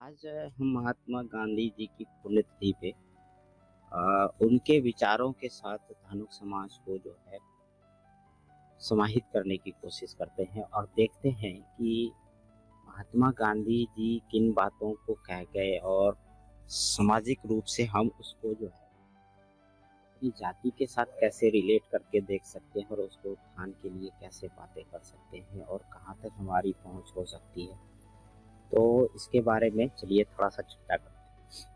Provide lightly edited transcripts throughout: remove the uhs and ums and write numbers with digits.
आज हम महात्मा गांधी जी की पुण्यतिथि पे उनके विचारों के साथ धानुक समाज को जो है समाहित करने की कोशिश करते हैं और देखते हैं कि महात्मा गांधी जी किन बातों को कह गए और सामाजिक रूप से हम उसको जो है अपनी जाति के साथ कैसे रिलेट करके देख सकते हैं और उसको उत्थान के लिए कैसे बातें कर सकते हैं और कहाँ तक हमारी पहुंच हो सकती है। तो इसके बारे में चलिए थोड़ा सा चर्चा करते हैं।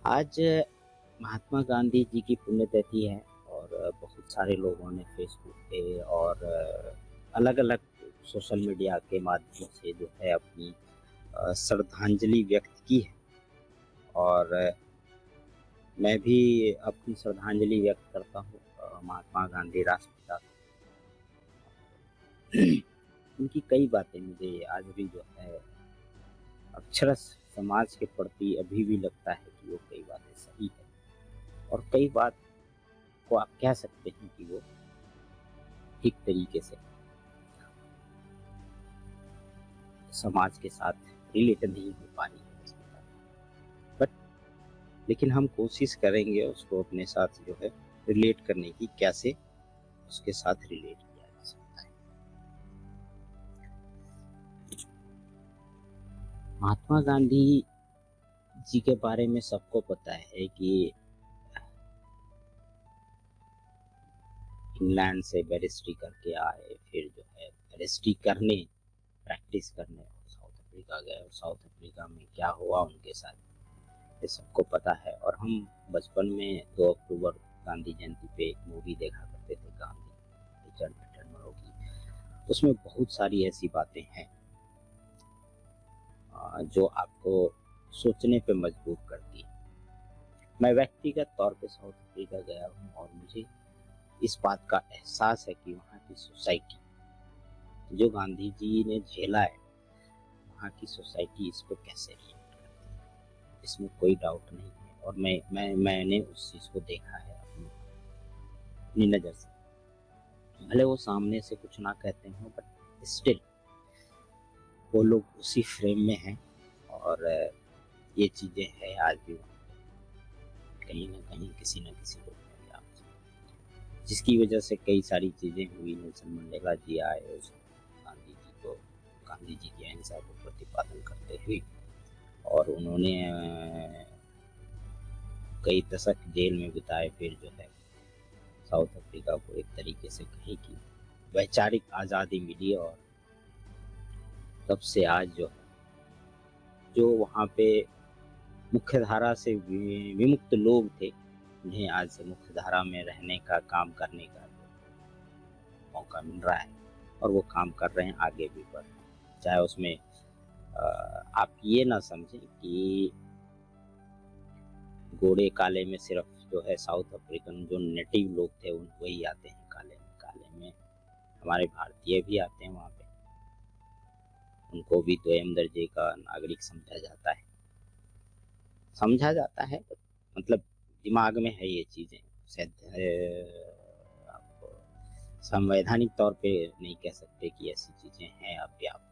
आज महात्मा गांधी जी की पुण्यतिथि है और बहुत सारे लोगों ने फेसबुक पे और अलग अलग सोशल मीडिया के माध्यम से जो है अपनी श्रद्धांजलि व्यक्त की है और मैं भी अपनी श्रद्धांजलि व्यक्त करता हूँ महात्मा गांधी राष्ट्रपिता। उनकी कई बातें मुझे आज भी जो है अक्षरश समाज के प्रति अभी भी लगता है कि वो कई बातें सही है और कई बात को आप कह सकते हैं कि वो ठीक तरीके से समाज के साथ रिलेट नहीं हो पा रही है। बट लेकिन हम कोशिश करेंगे उसको अपने साथ जो है रिलेट करने की, कैसे उसके साथ रिलेट किया जा सकता है। महात्मा गांधी जी के बारे में सबको पता है कि इंग्लैंड से बैरिस्ट्री करके आए, फिर जो है बैरिस्ट्री करने प्रैक्टिस करने और साउथ अफ्रीका गए और साउथ अफ्रीका में क्या हुआ उनके साथ ये सबको पता है। और हम बचपन में 2 अक्टूबर गांधी जयंती पे एक मूवी देखा करते थे, गांधी रिचर्ड एटनबरो की। उसमें बहुत सारी ऐसी बातें हैं जो आपको सोचने पे मजबूर करती है। मैं व्यक्तिगत तौर पे साउथ अफ्रीका गया हूँ और मुझे इस बात का एहसास है कि वहाँ की सोसाइटी जो गांधी जी ने झेला है, वहाँ की सोसाइटी इसको कैसे रिएक्ट करती है, इसमें कोई डाउट नहीं है। और मैंने उस चीज़ को देखा है अपनी नज़र से। भले वो सामने से कुछ ना कहते हों, बट स्टिल वो लोग उसी फ्रेम में हैं और ये चीज़ें हैं आज भी कहीं ना कहीं किसी न किसी रूप में, जिसकी वजह से कई सारी चीज़ें हुई। नेल्सन मंडेला जी आए, उस गांधी जी की अहिंसा को प्रतिपादन करते हुए, और उन्होंने कई दशक जेल में बिताए। फिर जो है साउथ अफ्रीका को एक तरीके से कहीं की वैचारिक आज़ादी मिली और तब से आज जो वहाँ पे मुख्य धारा से विमुक्त लोग थे, उन्हें आज से मुख्य धारा में रहने का, काम करने का मौका मिल रहा है और वो काम कर रहे हैं, आगे भी बढ़ रहे हैं। चाहे उसमें आप ये ना समझें कि गोरे काले में सिर्फ जो है साउथ अफ्रीकन जो नेटिव लोग थे उन वही आते हैं, काले में हमारे भारतीय भी आते हैं। वहाँ पे उनको भी दोयम दर्जे का नागरिक समझा जाता है, मतलब दिमाग में है ये चीज़ें। शायद आप संवैधानिक तौर पे नहीं कह सकते कि ऐसी चीज़ें हैं अपर्याप्त,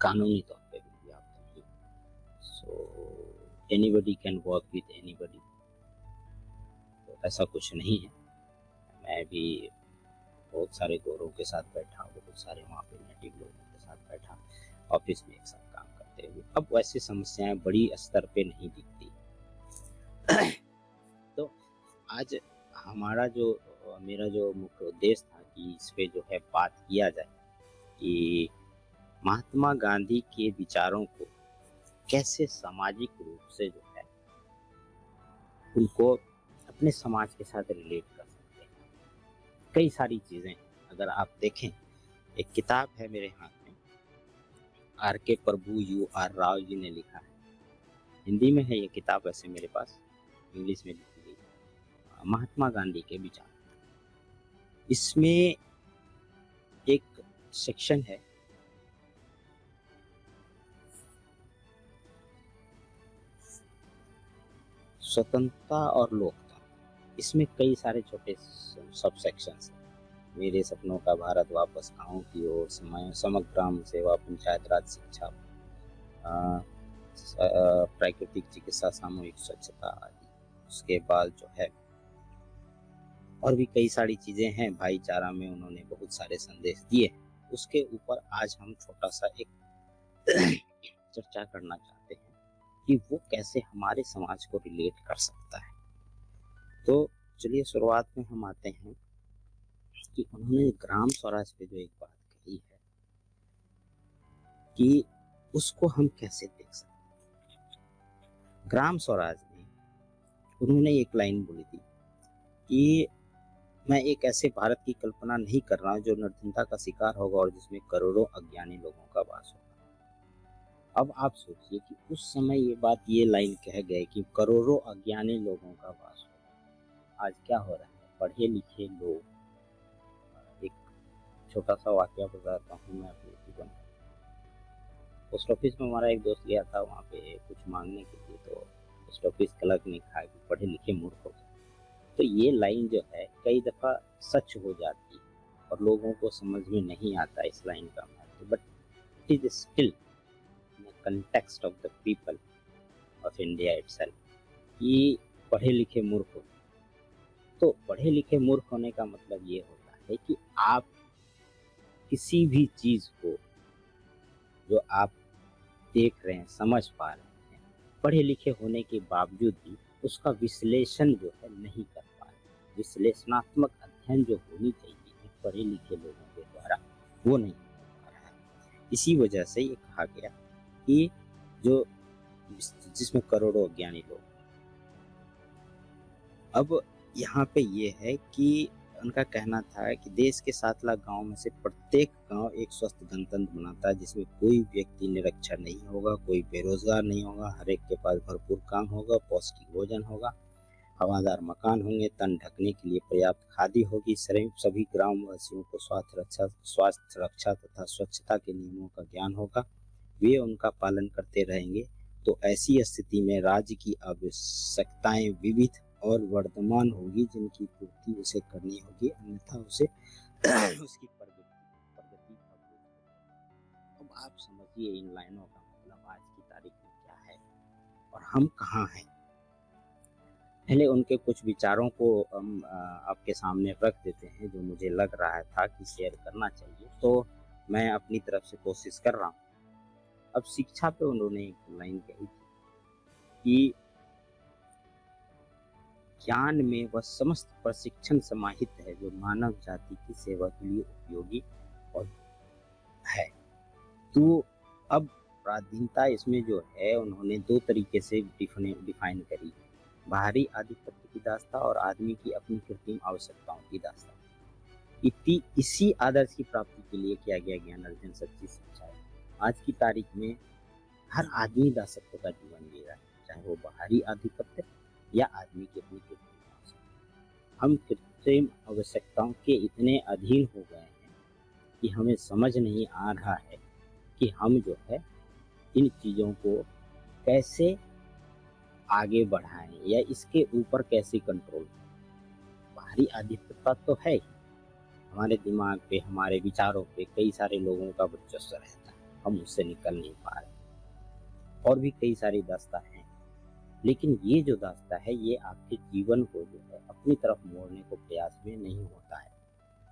कानूनी तौर पे भी पर्याप्त नहीं। So anybody can work with anybody, तो ऐसा कुछ नहीं है। मैं भी बहुत सारे गोरों के साथ बैठा, बहुत सारे वहाँ पे नेटिव लोगों के साथ बैठा, ऑफिस में एक साथ काम करते हुए। अब वैसी समस्याएं बड़ी स्तर पे नहीं दिखती। तो आज मेरा जो मुख्य उद्देश्य था कि इस पे जो है बात किया जाए कि महात्मा गांधी के विचारों को कैसे सामाजिक रूप से जो है उनको अपने समाज के साथ रिलेट कर सकते हैं। कई सारी चीज़ें अगर आप देखें, एक किताब है मेरे हाथ में, R.K. प्रभु U.R. राव जी ने लिखा है, हिंदी में है ये किताब, वैसे मेरे पास इंग्लिश में लिखी गई, महात्मा गांधी के विचार। इसमें एक सेक्शन है स्वतंत्रता और लोकतंत्र। इसमें कई सारे छोटे सब सेक्शंस हैं। मेरे सपनों का भारत वापस गाँव की ओर, समग्र ग्राम सेवा, पंचायत राज शिक्षा, प्राकृतिक चिकित्सा, सामूहिक स्वच्छता आदि। उसके बाद जो है और भी कई सारी चीजें हैं, भाईचारा में उन्होंने बहुत सारे संदेश दिए। उसके ऊपर आज हम छोटा सा एक चर्चा करना चाहते हैं कि वो कैसे हमारे समाज को रिलेट कर सकता है। तो चलिए शुरुआत में हम आते हैं कि उन्होंने ग्राम स्वराज पे जो एक बात कही है कि उसको हम कैसे देख सकते हैं। ग्राम स्वराज में उन्होंने एक लाइन बोली थी कि मैं एक ऐसे भारत की कल्पना नहीं कर रहा हूं जो निर्धनता का शिकार होगा और जिसमें करोड़ों अज्ञानी लोगों का वास होगा। अब आप सोचिए कि उस समय ये लाइन कह गए कि करोड़ों अज्ञानी लोगों का वास होगा। आज क्या हो रहा है, पढ़े लिखे लोग, एक छोटा सा वाक्य बताता हूँ मैं अपने जीवन। पोस्ट ऑफिस में हमारा एक दोस्त गया था वहाँ पे कुछ मांगने के लिए, तो पोस्ट ऑफिस क्लर्क ने कहा कि पढ़े लिखे मूर्ख हो। तो ये लाइन जो है कई दफ़ा सच हो जाती है और लोगों को समझ में नहीं आता इस लाइन का महत्व, but it is still in the context of the people of India itself कि पढ़े लिखे मूर्ख हो। तो पढ़े लिखे मूर्ख होने का मतलब ये होता है कि आप किसी भी चीज़ को जो आप देख रहे हैं, समझ पा रहे हैं, पढ़े लिखे होने के बावजूद भी उसका विश्लेषण जो है नहीं कर पा रहे। विश्लेषणात्मक अध्ययन जो होनी चाहिए पढ़े लिखे लोगों के द्वारा, वो नहीं हो पा रहा है। इसी वजह से ये कहा गया कि जो जिसमें करोड़ों अज्ञानी लोग। अब यहाँ पे ये है कि उनका कहना था कि देश के 7 लाख गाँव में से प्रत्येक गांव एक स्वस्थ गणतंत्र बनाता है जिसमें कोई व्यक्ति निरक्षर नहीं होगा, कोई बेरोजगार नहीं होगा, हर एक के पास भरपूर काम होगा, पौष्टिक भोजन होगा, हवादार मकान होंगे, तन ढकने के लिए पर्याप्त खादी होगी, सभी ग्रामवासियों को स्वास्थ्य रक्षा तथा स्वच्छता के नियमों का ज्ञान होगा, वे उनका पालन करते रहेंगे। तो ऐसी स्थिति में राज्य की आवश्यकताएं विविध और वर्तमान होगी जिनकी पूर्ति उसे करनी होगी, अन्यथा उसे उसकी प्रगति का बोझ। अब आप समझिए इन लाइनों का मतलब आज की तारीख में क्या है और हम कहाँ हैं। पहले उनके कुछ विचारों को हम आपके सामने रख देते हैं जो मुझे लग रहा था कि शेयर करना चाहिए, तो मैं अपनी तरफ से कोशिश कर रहा हूँ। अब शिक्षा पे उन्होंने एक लाइन कही थी कि ज्ञान में वह समस्त प्रशिक्षण समाहित है जो मानव जाति की सेवा के लिए उपयोगी और है। तो अब पराधीनता इसमें जो है उन्होंने 2 तरीके से डिफाइन करी, बाहरी आधिपत्य की दास्ता और आदमी की अपनी कृत्रिम आवश्यकताओं की दास्ता। इसी आदर्श की प्राप्ति के लिए किया गया ज्ञान अर्जन सच्ची शिक्षा है। आज की तारीख में हर आदमी दासत्व का जीवन जी रहा है, चाहे वो बाहरी आधिपत्य या आदमी की अपनी कृत्रिम आवश्यकता। हम कृत्रिम आवश्यकताओं के इतने अधीन हो गए हैं कि हमें समझ नहीं आ रहा है कि हम जो है इन चीज़ों को कैसे आगे बढ़ाएं या इसके ऊपर कैसे कंट्रोल करें। बाहरी आधिपत्य तो है ही, हमारे दिमाग पे, हमारे विचारों पे कई सारे लोगों का वर्चस्व रहता है, हम उससे निकल नहीं पा रहे। और भी कई सारी दास्ता हैं, लेकिन ये जो दास्ता है ये आपके जीवन को जो है अपनी तरफ मोड़ने को प्रयास में नहीं होता है।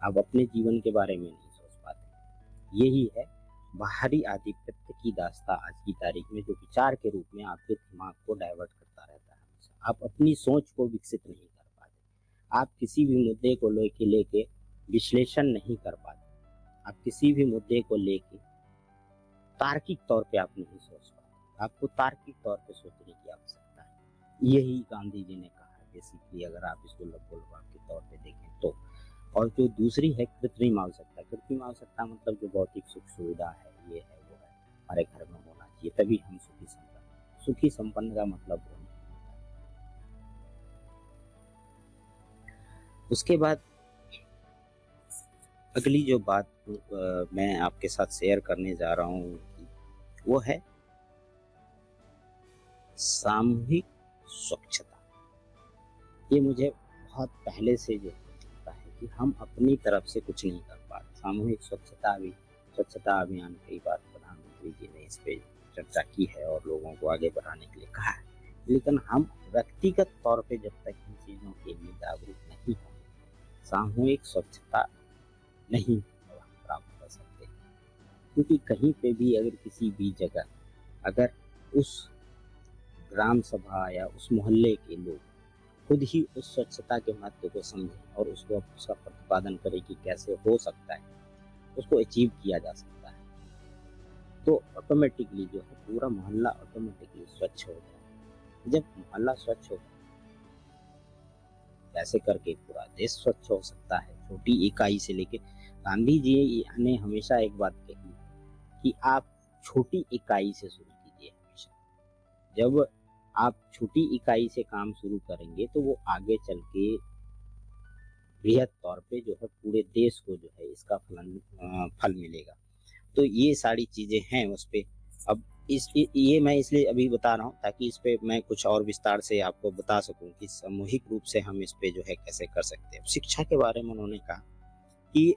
आप अपने जीवन के बारे में नहीं सोच पाते। यही है बाहरी आधिपत्य की दास्ता आज की तारीख में, जो विचार के रूप में आपके दिमाग को डाइवर्ट करता रहता है। आप अपनी सोच को विकसित नहीं कर पाते, आप किसी भी मुद्दे को लेके विश्लेषण नहीं कर पाते, आप किसी भी मुद्दे को लेके तार्किक तौर पे आप नहीं सोच पाते। आपको तार्किक तौर पे सोचने की आवश्यकता है। यही गांधी जी ने कहा बेसिकली, अगर आप इसको लघुलघु के तौर पे देखें तो। और जो दूसरी है कृत्रिम आवश्यकता, कृत्रिम आवश्यकता मतलब जो भौतिक सुख सुविधा है, ये है वो है, हमारे घर में होना चाहिए तभी हम सुखी संपन्न का मतलब वो नहीं होता। उसके बाद अगली जो बात मैं आपके साथ शेयर करने जा रहा हूँ वो है सामूहिक स्वच्छता। ये मुझे बहुत पहले से जो लगता है कि हम अपनी तरफ से कुछ नहीं कर पा रहे। सामूहिक स्वच्छता अभियान कई बार प्रधानमंत्री जी ने इस पे चर्चा की है और लोगों को आगे बढ़ाने के लिए कहा है, लेकिन हम व्यक्तिगत तौर पे जब तक इन चीज़ों के लिए जागरूक नहीं होंगे, सामूहिक स्वच्छता नहीं प्राप्त कर सकते। क्योंकि कहीं पे भी अगर किसी भी जगह अगर उस ग्राम सभा या उस मोहल्ले के लोग खुद ही उस स्वच्छता के महत्व को समझें और उसका प्रतिपादन करें कि कैसे हो सकता है, उसको अचीव किया जा सकता है, तो ऑटोमेटिकली जो है पूरा मोहल्ला ऑटोमेटिकली स्वच्छ हो जाए। जब मोहल्ला स्वच्छ होगा, कैसे करके पूरा देश स्वच्छ हो सकता है, छोटी इकाई से लेके। गांधी जी ने हमेशा एक बात कही कि आप छोटी इकाई से शुरू कीजिए। हमेशा जब आप छोटी इकाई से काम शुरू करेंगे तो वो आगे चल के बृहद तौर पे जो है पूरे देश को जो है इसका फल मिलेगा। तो ये सारी चीजें हैं उस पे। अब ये मैं इसलिए अभी बता रहा हूँ ताकि इस पे मैं कुछ और विस्तार से आपको बता सकूं कि सामूहिक रूप से हम इस पे जो है कैसे कर सकते हैं। शिक्षा के बारे में उन्होंने कहा कि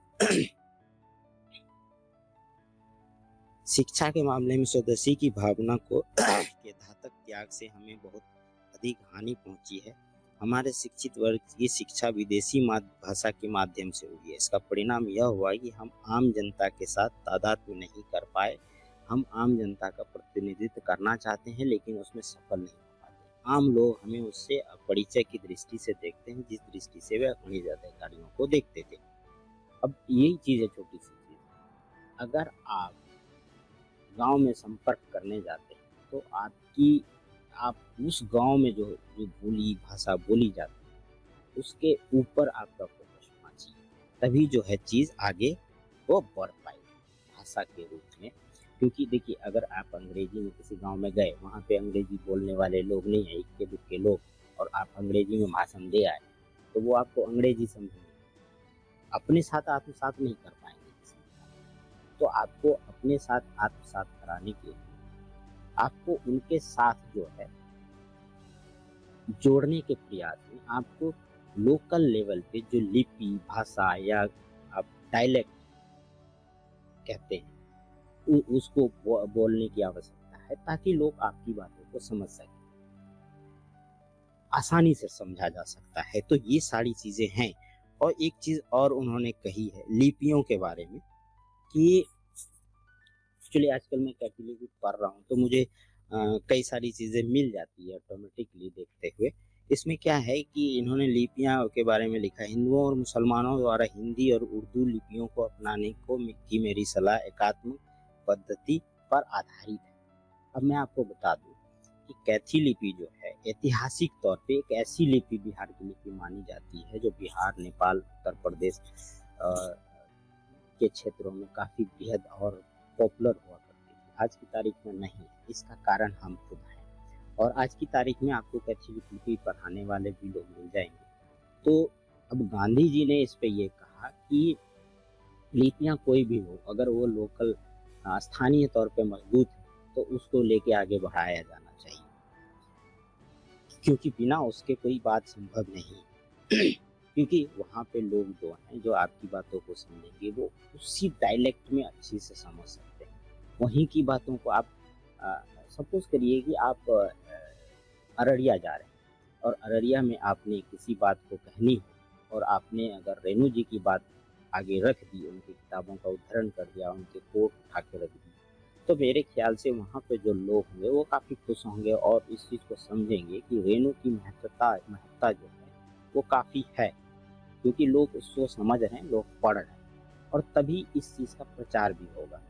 शिक्षा के मामले में स्वदेशी की भावना को के घातक त्याग से हमें बहुत अधिक हानि पहुंची है। हमारे शिक्षित वर्ग की शिक्षा विदेशी भाषा के माध्यम से हुई है। इसका परिणाम यह हुआ कि हम आम जनता के साथ तादात्म्य नहीं कर पाए। हम आम जनता का प्रतिनिधित्व करना चाहते हैं लेकिन उसमें सफल नहीं हो पाते। आम लोग हमें उससे परिचय की दृष्टि से देखते हैं, जिस दृष्टि से वे अपनी अधिकारियों को देखते थे। अब यही चीज़ है, छोटी सी चीज़। अगर आप गांव में संपर्क करने जाते हैं तो आप उस गांव में जो बोली भाषा बोली जाती है उसके ऊपर आपका फोकस होना चाहिए, तभी जो है चीज़ आगे वो बढ़ पाएगी भाषा के रूप में। क्योंकि देखिए, अगर आप अंग्रेजी में किसी गांव में गए, वहाँ पे अंग्रेजी बोलने वाले लोग नहीं है, इक्के दुक्के लोग, और आप अंग्रेजी में भाषण दे आए तो वो आपको अंग्रेजी समझेंगे, अपने साथ आत्मसात नहीं कर पाएंगे। तो आपको अपने साथ आत्मसात कराने के लिए आपको उनके साथ जो है जोड़ने के प्रयास में आपको लोकल लेवल पे जो लिपि भाषा या आप डायलेक्ट कहते हैं उसको बोलने की आवश्यकता है, ताकि लोग आपकी बातों को समझ सकें, आसानी से समझा जा सकता है। तो ये सारी चीजें हैं। और एक चीज और उन्होंने कही है लिपियों के बारे में कि एक्चुअली आजकल मैं कैथोलिक पढ़ रहा हूँ तो मुझे कई सारी चीज़ें मिल जाती है ऑटोमेटिकली देखते हुए। इसमें क्या है कि इन्होंने लिपियाँ के बारे में लिखा है, हिंदुओं और मुसलमानों द्वारा हिंदी और उर्दू लिपियों को अपनाने की मेरी सलाह एकात्म पद्धति पर आधारित है। अब मैं आपको बता दूं कि कैथी लिपि जो है ऐतिहासिक तौर पे एक ऐसी लिपि बिहार की लिपि मानी जाती है जो बिहार, नेपाल, उत्तर प्रदेश के क्षेत्रों में काफ़ी बृहद और पॉपुलर हुआ करती थी। आज की तारीख में नहीं। इसका कारण हम खुद हैं। और आज की तारीख में आपको कैथी लिपि पढ़ाने वाले भी लोग मिल जाएंगे। तो अब गांधी जी ने इस पे ये कहा कि लिपियाँ कोई भी हो, अगर वो लोकल स्थानीय तौर पे मजबूत है तो उसको लेके आगे बढ़ाया जाना चाहिए, क्योंकि बिना उसके कोई बात संभव नहीं। क्योंकि वहाँ पे लोग जो हैं जो आपकी बातों को समझेंगे वो उसी डायलेक्ट में अच्छी से समझ सकते हैं। वहीं की बातों को आप सपोज करिए कि आप अररिया जा रहे हैं और अररिया में आपने किसी बात को कहनी हो और आपने अगर रेणु जी की बात आगे रख दी, उनकी किताबों का उद्धरण कर दिया, उनके कोट उठा के रख दी, तो मेरे ख्याल से वहाँ पे जो लोग होंगे वो काफ़ी खुश होंगे और इस चीज़ को समझेंगे कि रेणु की महत्ता जो है वो काफ़ी है, क्योंकि लोग उसको समझ रहे हैं, लोग पढ़ रहे हैं, और तभी इस चीज़ का प्रचार भी होगा।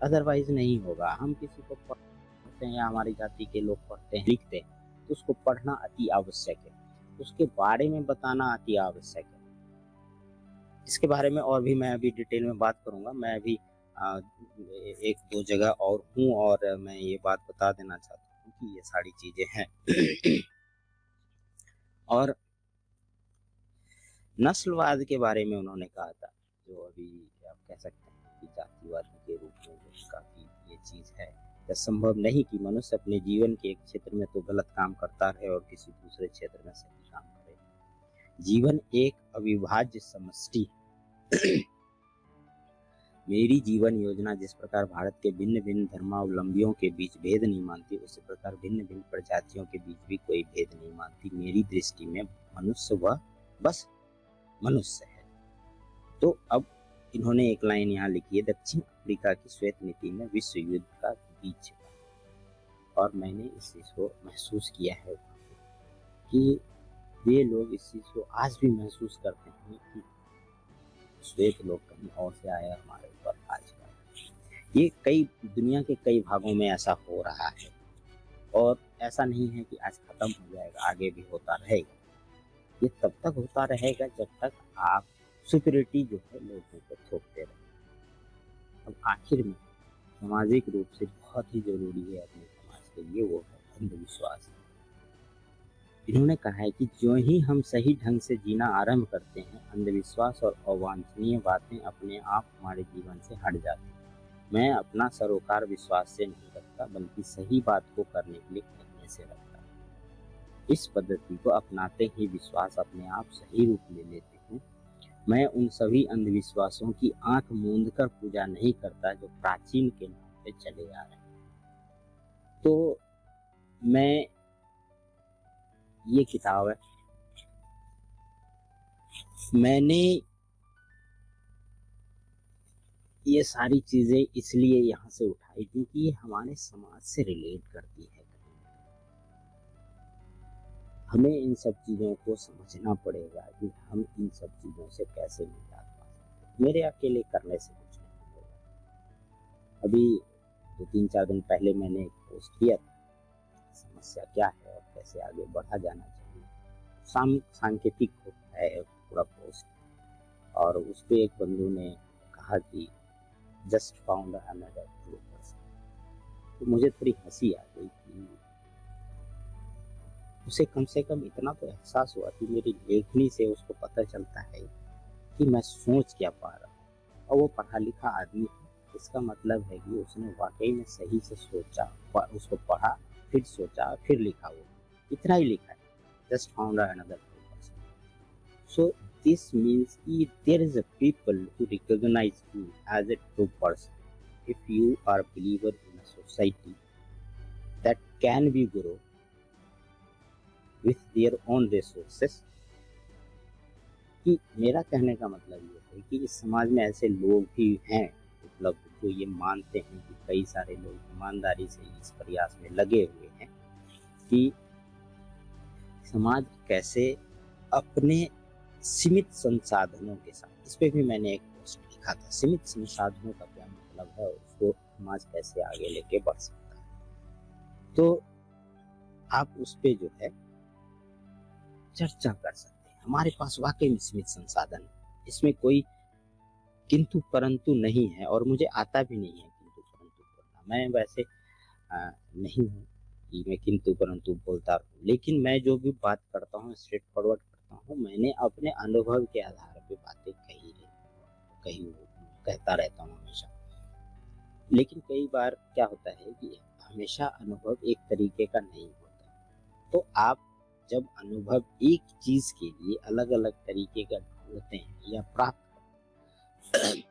अदरवाइज नहीं होगा। हम किसी को पढ़ते हैं या हमारी जाति के लोग पढ़ते हैं, लिखते हैं, तो उसको पढ़ना अति आवश्यक है, उसके बारे में बताना अति आवश्यक है। इसके बारे में और भी मैं अभी डिटेल में बात करूँगा। मैं अभी एक दो जगह और हूँ और मैं ये बात बता देना चाहता हूँ कि ये सारी चीज़ें हैं। और नस्लवाद के बारे में उन्होंने कहा था, जो अभी आप कह सकते हैं कि जातिवाद के रूप में जो काफ़ी ये चीज़ है। यह संभव नहीं कि मनुष्य अपने जीवन के एक क्षेत्र में तो गलत काम करता रहे और किसी दूसरे क्षेत्र में सही काम करे। जीवन एक अविभाज्य समष्टि है। मेरी जीवन योजना जिस प्रकार भारत के भिन्न भिन्न धर्मावलंबियों के बीच भेद नहीं मानती, उसी प्रकार भिन्न भिन्न प्रजातियों के बीच भी कोई भेद नहीं मानती। मेरी दृष्टि में मनुष्य वह बस मनुष्य है। तो अब इन्होंने एक लाइन यहाँ लिखी है, दक्षिण अफ्रीका की श्वेत नीति में विश्व युद्ध का बीज, और मैंने इस चीज को महसूस किया है कि ये लोग इस चीज को आज भी महसूस करते हैं कि श्वेत लोग कहीं और से आए हमारे ऊपर आज का। ये कई दुनिया के कई भागों में ऐसा हो रहा है, और ऐसा नहीं है कि आज खत्म हो जाएगा, आगे भी होता रहेगा। ये तब तक होता रहेगा जब तक आप सुपीरियरिटी जो है लोगों को थोपते रहे। अब आखिर में सामाजिक रूप से बहुत ही जरूरी है अपने समाज के लिए, वो है अंधविश्वास। इन्होंने कहा है कि जो ही हम सही ढंग से जीना आरंभ करते हैं, अंधविश्वास और अवांछनीय बातें अपने आप हमारे जीवन से हट जाती हैं। मैं अपना सरोकार विश्वास से नहीं रखता, बल्कि सही बात को करने के लिए कहने से रखता। इस पद्धति को अपनाते ही विश्वास अपने आप सही रूप ले लेते हैं। मैं उन सभी अंधविश्वासों की आंख मूंद कर पूजा नहीं करता जो प्राचीन के नाम पे चले आ रहे हैं। तो मैं, ये किताब है, मैंने ये सारी चीजें इसलिए यहाँ से उठाई क्योंकि ये हमारे समाज से रिलेट करती है। हमें इन सब चीजों को समझना पड़ेगा कि हम इन सब चीजों से कैसे निजात पा सकते। मेरे अकेले करने से कुछ नहीं होगा। अभी 2-3-4 दिन पहले मैंने एक पोस्ट किया था, समस्या क्या है और कैसे आगे बढ़ा जाना चाहिए। सांकेतिक है पूरा पोस्ट, और उस पे एक बंधु ने कहा कि just found another true person. तो मुझे थोड़ी हंसी आ गई कि उसे कम से कम इतना तो एहसास हुआ कि मेरी लेखनी से उसको पता चलता है कि मैं सोच क्या पा रहा हूँ, और वो पढ़ा लिखा आदमी है। इसका मतलब है कि उसने वाकई में सही से सोचा, उसको पढ़ा, फिर सोचा, फिर लिखा। वो इतना ही लिखा है, just found another true person. So this means there is a people who recognize you as a true person. If you are a believer in a society that can be grow with their own resources, कि मेरा कहने का मतलब ये है कि इस समाज में ऐसे लोग भी हैं उपलब्ध जो ये मानते हैं कि कई सारे लोग ईमानदारी से इस प्रयास में लगे हुए हैं कि समाज कैसे अपने सीमित संसाधनों के साथ, इस पे भी मैंने एक पोस्ट लिखा था, सीमित संसाधनों का क्या मतलब है, उसको समाज कैसे आगे लेके बढ़ सकता है। तो आप उस पे जो है चर्चा कर सकते हैं। हमारे पास वाकई में सीमित संसाधन है, इसमें कोई किंतु परंतु नहीं है, और मुझे आता भी नहीं है किंतु परंतु बोलना। मैं वैसे नहीं हूँ कि मैं किंतु परंतु बोलता हूँ, लेकिन मैं जो भी बात करता हूँ स्ट्रेट फॉरवर्ड करता हूँ। मैंने अपने अनुभव के आधार पे बातें कहता रहता हूँ हमेशा। लेकिन कई बार क्या होता है कि हमेशा अनुभव एक तरीके का नहीं होता। तो आप जब अनुभव एक चीज के लिए अलग अलग तरीके का ढूंढते हैं या प्राप्त करते हैं,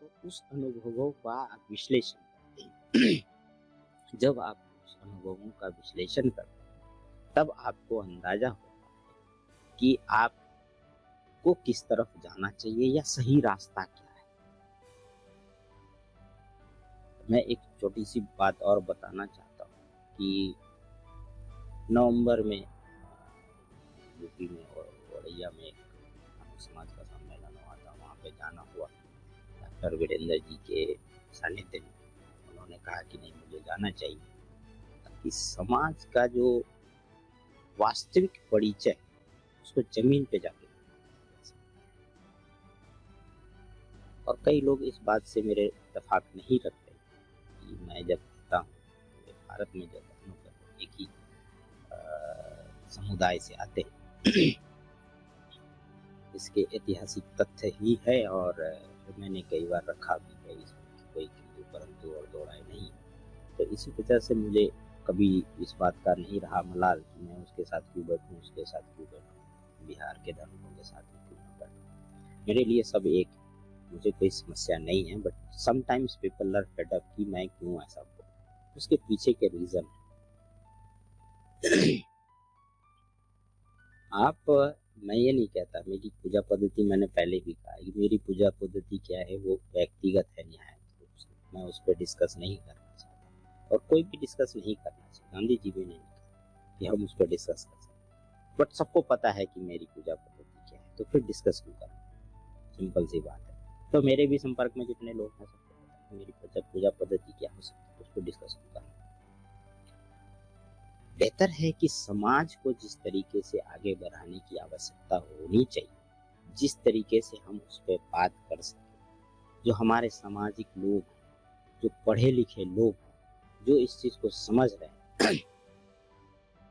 तो उस अनुभवों का आप विश्लेषण करते हैं। जब आप उस अनुभवों का विश्लेषण करते हैं, तब आपको अंदाजा होता है कि आपको किस तरफ जाना चाहिए या सही रास्ता क्या है। मैं एक छोटी सी बात और बताना चाहता हूँ कि नवंबर में यूपी में और औरैया में एक समाज का सम्मेलन हुआ था, वहाँ पे जाना हुआ। डॉक्टर वीरेंद्र जी के सानिध्य में उन्होंने कहा कि नहीं, मुझे जाना चाहिए ताकि समाज का जो वास्तविक परिचय उसको जमीन पे जाके। और कई लोग इस बात से मेरे इत्तेफाक नहीं रखते कि मैं जब कहता हूँ भारत में जब हम लोग एक ही समुदाय से आते हैं, इसके ऐतिहासिक तथ्य ही है, और मैंने कई बार रखा भी है इसमें कोई किंतु परंतु और दो राय नहीं। तो इसी वजह से मुझे कभी इस बात का नहीं रहा मलाल कि मैं उसके साथ क्यों बैठूं, उसके साथ क्यों बैठूं। बिहार के धर्मों के साथ में क्यों ना कर दूं। मेरे लिए सब एक, मुझे कोई समस्या नहीं है, but sometimes people are fed up कि मैं क्यों ऐसा बोलूं। उसके पीछे के रीजन है। आप, मैं ये नहीं कहता मेरी पूजा पद्धति, मैंने पहले भी कहा कि मेरी पूजा पद्धति क्या है वो व्यक्तिगत है निहायत रूप से, मैं उस पर डिस्कस नहीं करना चाहता और कोई भी डिस्कस नहीं करना चाहिए। गांधी जी भी नहीं कहा कि हम उस पर डिस्कस कर सकते, बट सबको पता है कि मेरी पूजा पद्धति क्या है, तो फिर डिस्कस क्यों करना। सिंपल सी बात है। तो मेरे भी संपर्क में जितने लोग हैं सबको पता है मेरी पूजा पद्धति क्या हो सकती है, तो उस पर डिस्कस क्यों करना। बेहतर है कि समाज को जिस तरीके से आगे बढ़ाने की आवश्यकता होनी चाहिए, जिस तरीके से हम उस पर बात कर सकें, जो हमारे सामाजिक लोग हैं, जो पढ़े लिखे लोग हैं, जो इस चीज को समझ रहे हैं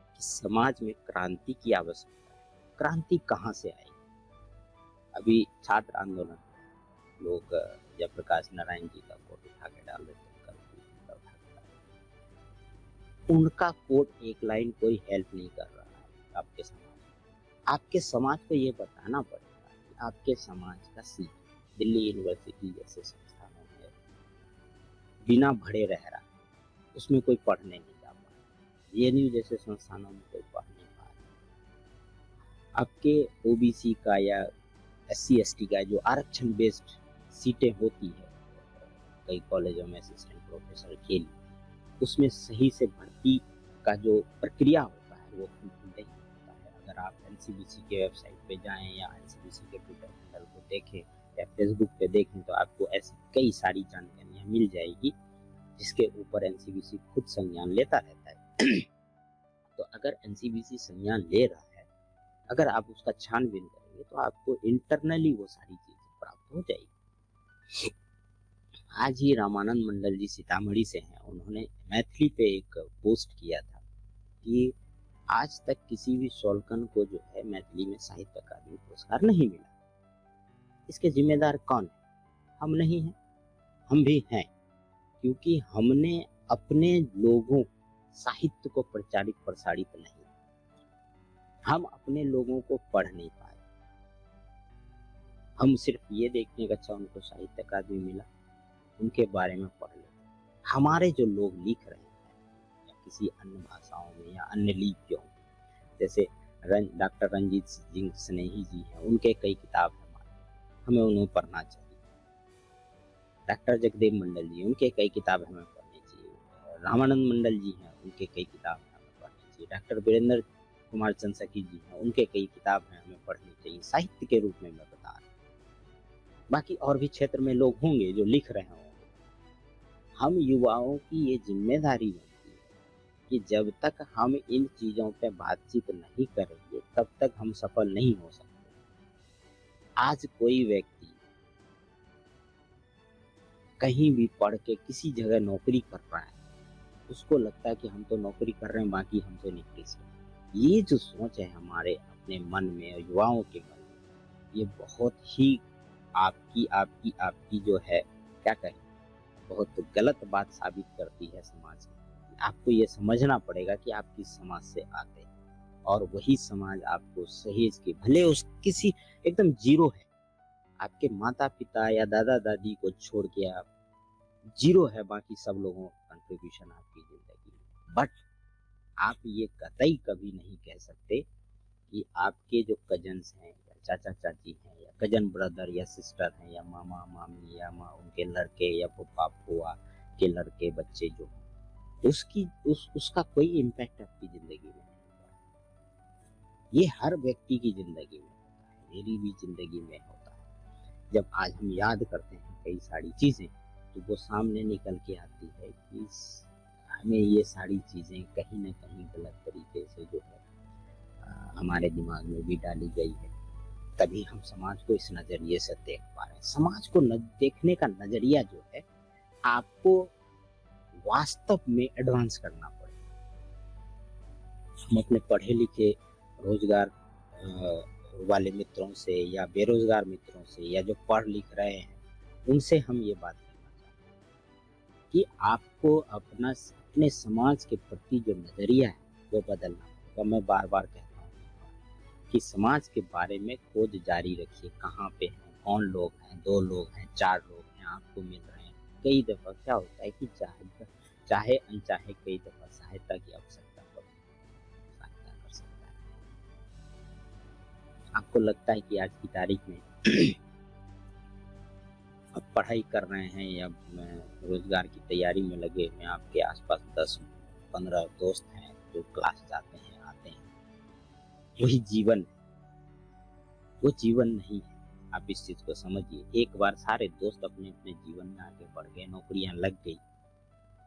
कि समाज में क्रांति की आवश्यकता है। क्रांति कहाँ से आएगी? अभी छात्र आंदोलन, लोग जयप्रकाश नारायण जी का कोट उठा के डाल देते हैं, उनका कोट एक लाइन कोई हेल्प नहीं कर रहा है आपके समाज। आपके समाज को ये बताना पड़ेगा कि आपके समाज का सीट दिल्ली यूनिवर्सिटी जैसे संस्थानों में बिना भरे रह रहा है, उसमें कोई पढ़ने नहीं जा पा रहा। जेएनयू जैसे संस्थानों में कोई पढ़ नहीं पा रहा। आपके ओबीसी का या एससी एसटी का जो आरक्षण बेस्ड सीटें होती है कई कॉलेजों में असिस्टेंट प्रोफेसर के लिए, उसमें सही से भर्ती का जो प्रक्रिया होता है वो नहीं होता है। अगर आप एनसीबीसी के वेबसाइट पे जाएं या एनसीबीसी के ट्विटर हैंडल को देखें या फेसबुक पे देखें तो आपको ऐसी कई सारी जानकारियां मिल जाएगी जिसके ऊपर एनसीबीसी खुद संज्ञान लेता रहता है। तो अगर एनसीबीसी संज्ञान ले रहा है, अगर आप उसका छानबीन करेंगे तो आपको इंटरनली वो सारी चीजें प्राप्त हो जाएगी। आज ही रामानंद मंडल जी सीतामढ़ी से हैं, उन्होंने मैथिली पे एक पोस्ट किया था कि आज तक किसी भी शौल्कन को जो है मैथिली में साहित्य अकादमी पुरस्कार नहीं मिला। इसके जिम्मेदार कौन है? हम नहीं हैं? हम भी हैं, क्योंकि हमने अपने लोगों साहित्य को प्रचारित प्रसारित नहीं, हम अपने लोगों को पढ़ नहीं पाए। हम सिर्फ ये देखने का अच्छा उनको साहित्य अकादमी मिला, उनके बारे में पढ़ लेते। हमारे जो लोग लिख रहे हैं या किसी अन्य भाषाओं में या अन्य लिपियों में, जैसे डॉक्टर रंजीत सिंह स्नेही जी हैं, उनके कई किताब हैं, हमें उन्हें पढ़ना चाहिए। डॉक्टर जगदेव मंडल जी, उनके कई किताब हमें पढ़नी चाहिए। रामानंद मंडल जी हैं, उनके कई किताब हमें पढ़नी चाहिए। डॉक्टर वीरेंद्र कुमार चंसकी जी हैं, उनके कई किताब हैं, हमें पढ़नी चाहिए। साहित्य के रूप में मैं बता रहा हूँ। बाकी और भी क्षेत्र में लोग होंगे जो लिख रहे होंगे। हम युवाओं की ये जिम्मेदारी बनती है कि जब तक हम इन चीजों पे बातचीत नहीं करेंगे तब तक हम सफल नहीं हो सकते। आज कोई व्यक्ति कहीं भी पढ़ के किसी जगह नौकरी कर रहा है, उसको लगता है कि हम तो नौकरी कर रहे हैं, बाकी हमसे नहीं किसी। ये जो सोच है हमारे अपने मन में और युवाओं के मन में, ये बहुत ही आपकी जो है क्या कहें, बहुत गलत बात साबित करती है समाज में। आपको ये समझना पड़ेगा कि आप किस समाज से आते हैं और वही समाज आपको सहेज के, भले उस किसी एकदम जीरो है, आपके माता पिता या दादा दादी को छोड़ के आप जीरो है, बाकी सब लोगों का कंट्रीब्यूशन आपकी जिंदगी में, बट आप ये कतई कभी नहीं कह सकते कि आपके जो कजन्स हैं या चाचा चाची हैं या कजन ब्रदर या सिस्टर हैं या मामा मामी या उनके लड़के या फूफा फुआ के लड़के बच्चे जो उसका कोई इम्पैक्ट आपकी जिंदगी में नहीं होता। ये हर व्यक्ति की जिंदगी में होता है, मेरी भी जिंदगी में होता है। जब आज हम याद करते हैं कई सारी चीजें तो वो सामने निकल के आती है कि हमें ये सारी चीजें कहीं ना कहीं गलत तरीके से जो है हमारे दिमाग में भी डाली गई है, तभी हम समाज को इस नजरिए से देख पा रहे हैं। समाज को देखने का नजरिया जो है आपको वास्तव में एडवांस करना पड़ेगा। हम अपने पढ़े लिखे रोजगार वाले मित्रों से या बेरोजगार मित्रों से या जो पढ़ लिख रहे हैं उनसे हम ये बात करना चाहते हैं कि आपको अपने समाज के प्रति जो नजरिया है वो बदलना होगा। मैं बार बार कहता हूँ कि समाज के बारे में खोज जारी रखिए। कहाँ पे हैं, कौन लोग हैं, 2 लोग हैं, 4 लोग हैं, आपको मिल रहे हैं। कई दफ़ा क्या होता है कि चाहे अनचाहे कई दफ़ा सहायता की आवश्यकता पड़ती है, सहायता कर सकता है। आपको लगता है कि आज की तारीख में आप पढ़ाई कर रहे हैं या रोजगार की तैयारी में लगे हुए हैं, आपके आसपास 10-15 दोस्त हैं जो क्लास जाते हैं, आते हैं, वही जीवन है, वो जीवन नहीं है। आप इस चीज को समझिए। एक बार सारे दोस्त अपने अपने जीवन में आगे बढ़ गए, नौकरियां लग गई,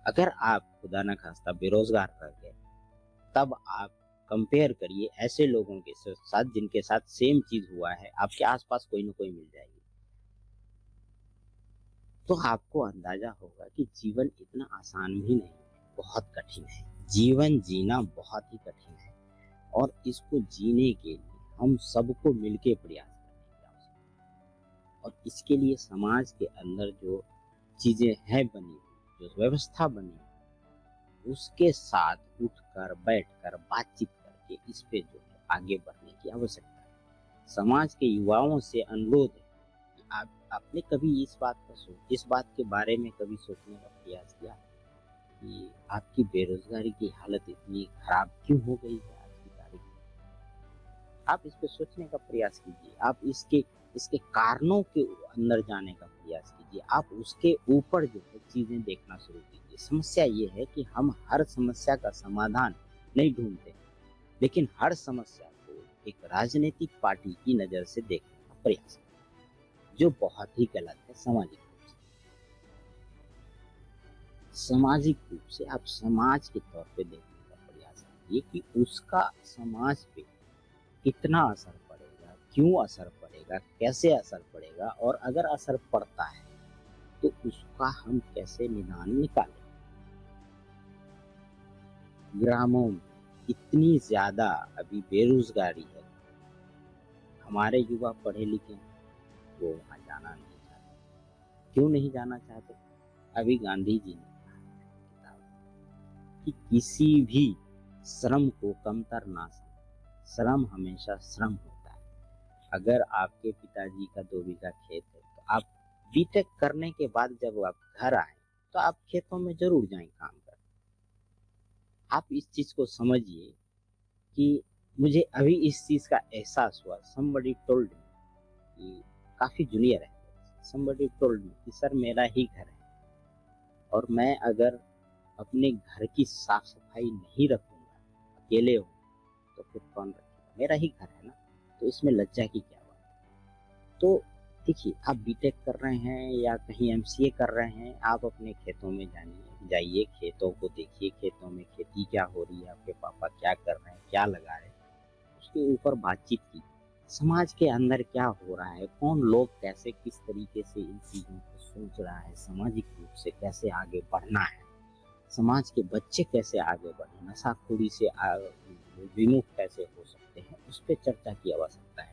अगर आप खुदा न खास्ता बेरोजगार रह गए, तब आप कंपेयर करिए ऐसे लोगों के साथ जिनके साथ सेम चीज हुआ है। आपके आसपास कोई ना कोई मिल जाएगी, तो आपको अंदाजा होगा कि जीवन इतना आसान भी नहीं है, बहुत कठिन है। जीवन जीना बहुत ही कठिन है और इसको जीने के लिए हम सबको मिलके प्रयास करने की आवश्यकता है। और इसके लिए समाज के अंदर जो चीजें हैं बनी हुई, जो व्यवस्था बनी हुई, उसके साथ उठकर बैठकर बातचीत करके इस पे जो है आगे बढ़ने की आवश्यकता है। समाज के युवाओं से अनुरोध है कि आपने कभी इस बात के बारे में कभी सोचने का प्रयास किया कि आपकी बेरोजगारी की हालत इतनी खराब क्यों हो गई है आज की तारीख में? आप इस पे सोचने का प्रयास कीजिए। आप इसके कारणों के अंदर जाने का प्रयास कीजिए। आप उसके ऊपर जो है चीजें देखना शुरू कीजिए। समस्या ये है कि हम हर समस्या का समाधान नहीं ढूंढते, लेकिन हर समस्या को एक राजनीतिक पार्टी की नजर से देखने का प्रयास करते हैं, जो बहुत ही गलत है। सामाजिक रूप से आप समाज के तौर पे देखने का प्रयास कीजिए कि उसका समाज पे कितना असर पड़ेगा, क्यों असर पड़ेगा, कैसे असर पड़ेगा, और अगर असर पड़ता है तो उसका हम कैसे निदान निकालें। ग्रामों में इतनी ज्यादा अभी बेरोजगारी है, हमारे युवा पढ़े लिखे हैं, वो वहां जाना नहीं चाहते। क्यों नहीं जाना चाहते? अभी गांधी जी ने कि किसी भी श्रम को कमतर ना समझें, श्रम हमेशा श्रम होता है। अगर आपके पिताजी का 2 बीघा खेत है तो आप बीटेक करने के बाद जब आप घर आए तो आप खेतों में जरूर जाएं काम कर। आप इस चीज को समझिए कि मुझे अभी इस चीज का एहसास हुआ। somebody told me कि काफी जूनियर है, somebody told me कि सर मेरा ही घर है और मैं अगर अपने घर की साफ सफाई नहीं रखूंगा, अकेले हो, तो फिर कौन रखेगा? मेरा ही घर है ना, तो इसमें लज्जा की क्या बात है? तो देखिए, आप बीटेक कर रहे हैं या कहीं एमसीए कर रहे हैं, आप अपने खेतों में जाइए, खेतों को देखिए, खेतों में खेती क्या हो रही है, आपके पापा क्या कर रहे हैं, क्या लगा रहे हैं, उसके ऊपर बातचीत की। समाज के अंदर क्या हो रहा है, कौन लोग कैसे किस तरीके से इन चीजों को सोच रहा है, सामाजिक रूप से कैसे आगे बढ़ना है, समाज के बच्चे कैसे आगे बढ़े, नशाखोरी से विमुख कैसे हो सकते हैं, उस पर चर्चा की आवश्यकता है।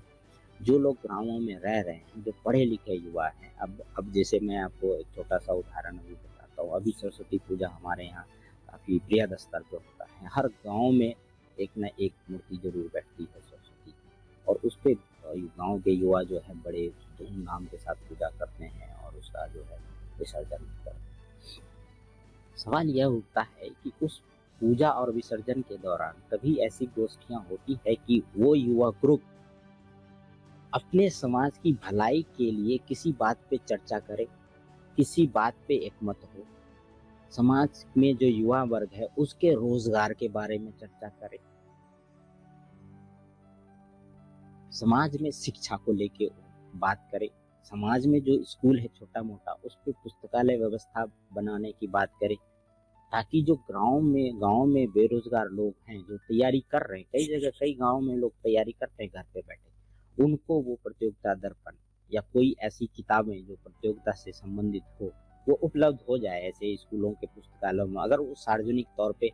जो लोग गांवों में रह रहे हैं, जो पढ़े लिखे युवा हैं, अब जैसे मैं आपको एक छोटा सा उदाहरण अभी बताता हूँ। अभी सरस्वती पूजा हमारे यहाँ काफी बृहद स्तर पर होता है। हर गाँव में एक न एक मूर्ति जरूर बैठती है सरस्वती की, और उस पर गाँव के युवा जो है बड़े धूमधाम के साथ पूजा करते हैं और उसका जो है विसर्जन करते हैं। सवाल यह उठता है कि उस पूजा और विसर्जन के दौरान कभी ऐसी गोष्ठियां होती है कि वो युवा ग्रुप अपने समाज की भलाई के लिए किसी बात पे चर्चा करे, किसी बात पे एकमत हो, समाज में जो युवा वर्ग है उसके रोजगार के बारे में चर्चा करे, समाज में शिक्षा को लेके बात करे, समाज में जो स्कूल है छोटा मोटा उस पर पुस्तकालय व्यवस्था बनाने की बात करे, ताकि जो गांव में बेरोजगार लोग हैं जो तैयारी कर रहे हैं, कई जगह कई गांव में लोग तैयारी करते हैं घर पे बैठे, उनको वो प्रतियोगिता दर्पण या कोई ऐसी किताबें जो प्रतियोगिता से संबंधित हो वो उपलब्ध हो जाए ऐसे स्कूलों के पुस्तकालयों में। अगर वो सार्वजनिक तौर पे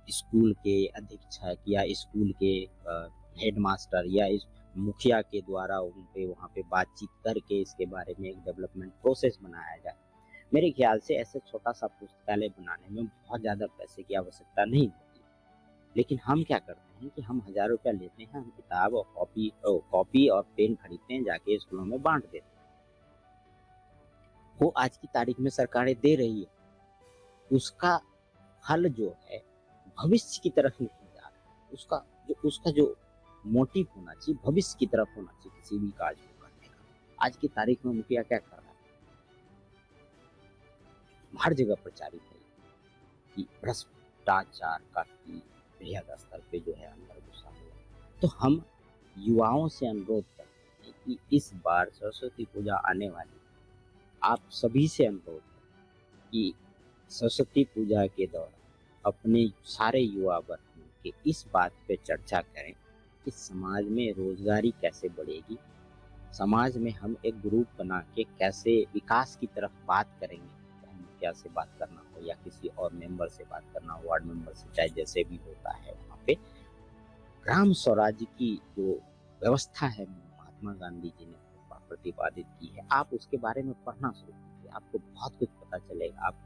स्कूल के अधीक्षक या स्कूल के हेडमास्टर या इस मुखिया के द्वारा उन पे वहाँ पे बातचीत करके इसके बारे में एक डेवलपमेंट प्रोसेस बनाया जाए, मेरे ख्याल से ऐसे छोटा सा पुस्तकालय बनाने में बहुत ज़्यादा पैसे की आवश्यकता नहीं होती। लेकिन हम क्या करते हैं कि हम 1000 रुपया लेते हैं, हम किताब और कॉपी और पेन खरीदते हैं, जाके स्कूलों में बांट देते हैं। वो आज की तारीख में सरकारें दे रही है, उसका हल जो है भविष्य की तरफ नहीं जा रहा है। उसका जो मोटिव होना चाहिए भविष्य की तरफ होना चाहिए किसी भी कार्य को करने का। आज की तारीख में मुखिया क्या कर रहा है, हर जगह प्रचारित है कि भ्रष्टाचार काफी बेहद स्तर पे जो है अंदर घुसा हुआ। तो हम युवाओं से अनुरोध करते हैं कि इस बार सरस्वती पूजा आने वाली, आप सभी से अनुरोध है कि सरस्वती पूजा के दौरान अपने सारे युवा वर्ग के इस बात पे चर्चा करें कि समाज में रोजगारी कैसे बढ़ेगी, समाज में हम एक ग्रुप बना के कैसे विकास की तरफ बात करेंगे। मुखिया से बात करना हो या किसी और मेंबर से बात करना हो, वार्ड मेंबर से, चाहे जैसे भी होता है, वहाँ पे ग्राम स्वराज की जो व्यवस्था है महात्मा गांधी जी ने प्रतिपादित की है, आप उसके बारे में पढ़ना शुरू कीजिए, आपको बहुत कुछ पता चलेगा। आप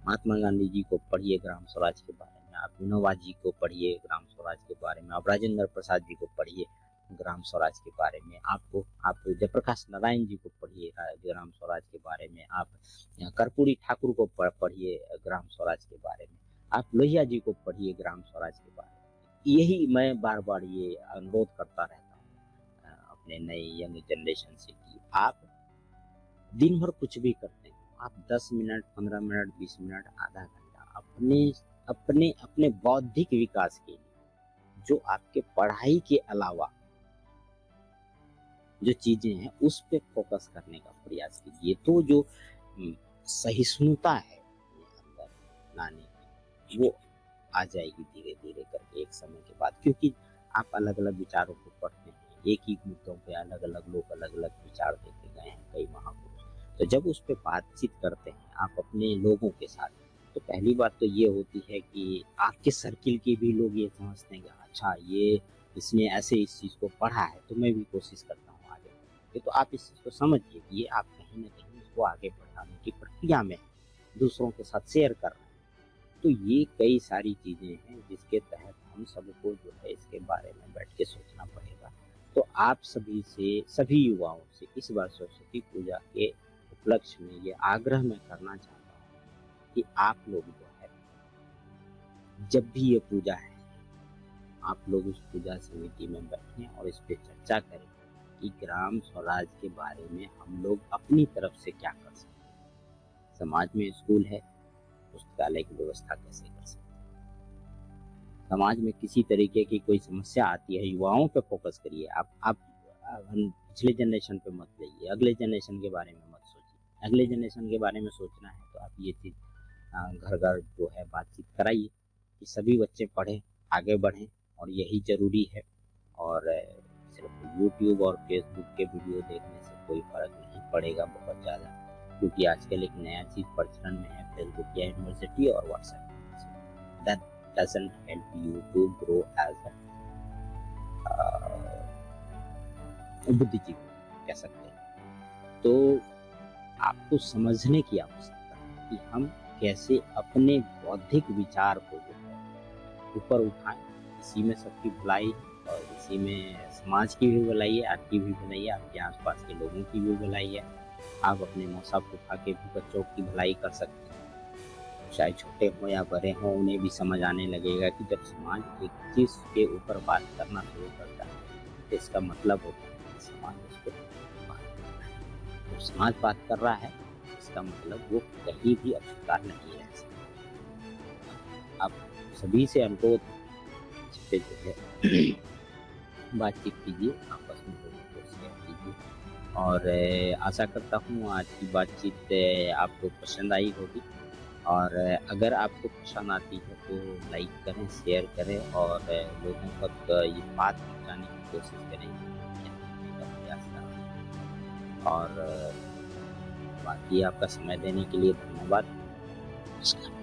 महात्मा गांधी जी को पढ़िए ग्राम स्वराज के बारे में, आप विनोबा जी को पढ़िए ग्राम स्वराज के बारे में, आप राजेंद्र प्रसाद जी को पढ़िए ग्राम स्वराज के बारे में, आप जयप्रकाश नारायण जी को पढ़िए ग्राम स्वराज के बारे में, आप कर्पूरी ठाकुर को पढ़िए ग्राम स्वराज के बारे में, आप लोहिया जी को पढ़िए ग्राम स्वराज के बारे में। यही मैं बार बार ये अनुरोध करता रहता हूँ अपने नए यंग जनरेशन से कि आप दिन भर कुछ भी करते हैं, आप 10 मिनट, 15 मिनट, 20 मिनट, आधा घंटा अपने बौद्धिक विकास के लिए, जो आपके पढ़ाई के अलावा जो चीजें हैं उस पे फोकस करने का प्रयास कीजिए। तो जो सहिष्णुता है अंदर लाने की, वो आ जाएगी धीरे धीरे करके एक समय के बाद, क्योंकि आप अलग अलग विचारों को पढ़ते हैं, एक ही मुद्दों पे अलग अलग लोग अलग अलग विचार देते गए हैं कई महापुरुष। तो जब उस पर बातचीत करते हैं आप अपने लोगों के साथ, तो पहली बात तो ये होती है कि आपके सर्किल के भी लोग ये समझते हैं कि अच्छा ये इसने ऐसे इस चीज़ को पढ़ा है तो मैं भी कोशिश करता हूँ आगे बढ़ने। तो आप इस चीज़ को समझिए कि ये आप कहीं ना कहीं इसको आगे बढ़ाने की प्रक्रिया में दूसरों के साथ शेयर कर रहे हैं। तो ये कई सारी चीज़ें हैं जिसके तहत हम सबको जो है इसके बारे में बैठ के सोचना पड़ेगा। तो आप सभी युवाओं से इस बार सरस्वती पूजा के उपलक्ष्य में ये आग्रह मैं करना चाहता हूँ कि आप लोग जो है जब भी ये पूजा है, आप लोग उस पूजा समिति में बैठें और इस पे चर्चा करें कि ग्राम स्वराज के बारे में हम लोग अपनी तरफ से क्या कर सकते हैं। समाज में स्कूल है, पुस्तकालय की व्यवस्था कैसे कर सकते हैं। समाज में किसी तरीके की कोई समस्या आती है, युवाओं पे फोकस करिए। आप पिछले जनरेशन पे मत जाइए, अगले जनरेशन के बारे में मत सोचिए। अगले जनरेशन के बारे में सोचना है तो आप ये चीज़ घर घर जो है बातचीत कराइए कि सभी बच्चे पढ़ें, आगे बढ़ें, और यही ज़रूरी है। और सिर्फ यूट्यूब और फेसबुक के वीडियो देखने से कोई फ़र्क नहीं पड़ेगा बहुत ज़्यादा, क्योंकि आजकल एक नया चीज़ प्रचलन में है, फेसबुक या यूनिवर्सिटी और WhatsApp. That doesn't help you to grow as बुद्धिजीवी कह सकते हैं। तो आपको समझने की आवश्यकता है कि हम कैसे अपने बौद्धिक विचार को जो है ऊपर उठाएं। इसी में सबकी भलाई है और इसी में समाज की भी भलाई है, आपकी भी भलाई है, आपके आसपास के लोगों की भी भलाई है। आप अपने मौसा फूफा के भी बच्चों की भलाई कर सकते हैं, चाहे छोटे हो या बड़े हो, उन्हें भी समझ आने लगेगा कि जब समाज एक चीज़ के ऊपर बात करना शुरू करता है तो इसका मतलब होता है कि समाज उसको बात कर रहा है। तो समाज बात कर रहा है इसका मतलब वो कहीं भी अस्वीकार नहीं रह सकता। आप सभी से अनुरोध पे जो है बातचीत कीजिए, आपस में लोगों को शेयर कीजिए, और आशा करता हूँ आज की बातचीत आपको पसंद आई होगी। और अगर आपको पसंद आती है तो लाइक करें, शेयर करें और लोगों तक ये बात पहुँचाने की कोशिश करें, का प्रयास करें। और बाकी आपका समय देने के लिए धन्यवाद। नमस्कार।